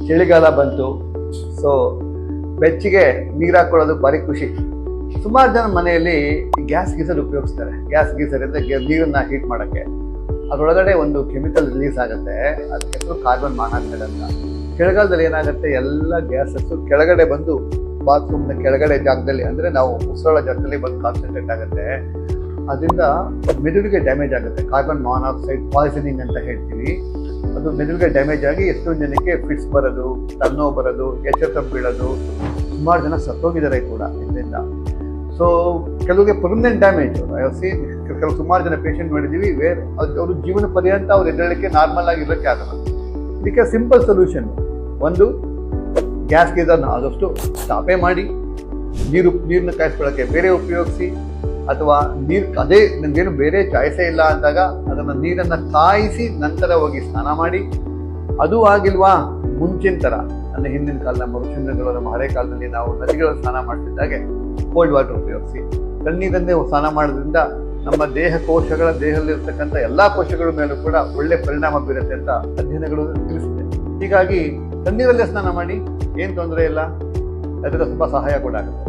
ಚಳಿಗಾಲ ಬಂತು. ಸೊ ಬೆಚ್ಚಗೆ ನೀರು ಹಾಕೊಳ್ಳೋದು ಭಾರಿ ಖುಷಿ. ಸುಮಾರು ಜನ ಮನೆಯಲ್ಲಿ ಗ್ಯಾಸ್ ಗೀಸರ್ ಉಪಯೋಗಿಸ್ತಾರೆ. ಗ್ಯಾಸ್ ಗೀಸರ್ ಅಂದರೆ ನೀರನ್ನು ಹೀಟ್ ಮಾಡೋಕ್ಕೆ. ಅದರೊಳಗಡೆ ಒಂದು ಕೆಮಿಕಲ್ ರಿಲೀಸ್ ಆಗುತ್ತೆ, ಅದಕ್ಕೆ ಹೆಸರು ಕಾರ್ಬನ್ ಮಾನಾಕ್ಸೈಡ್ ಅಂತ. ಚಳಿಗಾಲದಲ್ಲಿ ಏನಾಗುತ್ತೆ, ಎಲ್ಲ ಗ್ಯಾಸಸ್ಸು ಕೆಳಗಡೆ ಬಂದು ಬಾತ್ರೂಮ್ನ ಕೆಳಗಡೆ ಜಾಗದಲ್ಲಿ, ಅಂದರೆ ನಾವು ಉಸಿರಾಡೋ ಜಾಗದಲ್ಲಿ ಬಂದು ಕಾನ್ಸಂಟ್ರೇಟ್ ಆಗುತ್ತೆ. ಅದರಿಂದ ಮೆದುಳಿಗೆ ಡ್ಯಾಮೇಜ್ ಆಗುತ್ತೆ. ಕಾರ್ಬನ್ ಮಾನಾಕ್ಸೈಡ್ ಪಾಯ್ಸನಿಂಗ್ ಅಂತ ಹೇಳ್ತೀವಿ. ಅದು ಮೆದುಳಿಗೆ ಡ್ಯಾಮೇಜ್ ಆಗಿ ಎಷ್ಟೊಂದು ಜನಕ್ಕೆ ಫಿಟ್ಸ್ ಬರೋದು, ತಲೆನೋವು ಬರೋದು, ಎಚ್ಚರ ಬೀಳೋದು, ಸುಮಾರು ಜನ ಸತ್ತೋಗಿದ್ದಾರೆ ಕೂಡ ಇದರಿಂದ. ಸೊ ಕೆಲವರಿಗೆ ಪರ್ಮನೆಂಟ್ ಡ್ಯಾಮೇಜ್. ಕೆಲವು ಸುಮಾರು ಜನ ಪೇಷಂಟ್ ಮಾಡಿದ್ದೀವಿ, ಅವರು ಜೀವನ ಪರ್ಯಂತ ಅವ್ರು ಎದ್ದೇಳಕ್ಕೆ ನಾರ್ಮಲ್ ಆಗಿರೋಕ್ಕೆ ಆಗಲ್ಲ. ಇದಕ್ಕೆ ಸಿಂಪಲ್ ಸೊಲ್ಯೂಷನ್, ಒಂದು ಗ್ಯಾಸ್ ಗೀಸರ್ನ ಆದಷ್ಟು ಸ್ಟಾಪೇ ಮಾಡಿ, ನೀರನ್ನ ಕಾಯಿಸ್ಕೊಳ್ಳೋಕ್ಕೆ ಬೇರೆ ಉಪಯೋಗಿಸಿ, ಅಥವಾ ಅದೇ ನನಗೇನು ಬೇರೆ ಚಾಯ್ಸೇ ಇಲ್ಲ ಅಂದಾಗ ಅದನ್ನು ನೀರನ್ನು ಕಾಯಿಸಿ ನಂತರ ಹೋಗಿ ಸ್ನಾನ ಮಾಡಿ. ಅದು ಆಗಿಲ್ವಾ, ಮುಂಚಿನ ಥರ ಅಂದರೆ ಹಿಂದಿನ ಕಾಲದ ಋಷಿಮುನಿಗಳು, ನಮ್ಮ ಹಳೆ ಕಾಲದಲ್ಲಿ ನಾವು ನದಿಗಳಲ್ಲಿ ಸ್ನಾನ ಮಾಡ್ತಿದ್ದಾಗೆ ಕೋಲ್ಡ್ ವಾಟರ್ ಉಪಯೋಗಿಸಿ ತಣ್ಣೀರನ್ನೇ ಸ್ನಾನ ಮಾಡೋದ್ರಿಂದ ನಮ್ಮ ದೇಹದಲ್ಲಿರ್ತಕ್ಕಂಥ ಎಲ್ಲ ಕೋಶಗಳ ಮೇಲೂ ಕೂಡ ಒಳ್ಳೆ ಪರಿಣಾಮ ಬೀರುತ್ತೆ ಅಂತ ಅಧ್ಯಯನಗಳು ತಿಳಿಸಿದೆ. ಹೀಗಾಗಿ ತಣ್ಣೀರಲ್ಲೇ ಸ್ನಾನ ಮಾಡಿ, ಏನು ತೊಂದರೆ ಇಲ್ಲ, ಅದರಿಂದ ತುಂಬ ಸಹಾಯ ಕೂಡ ಆಗುತ್ತೆ.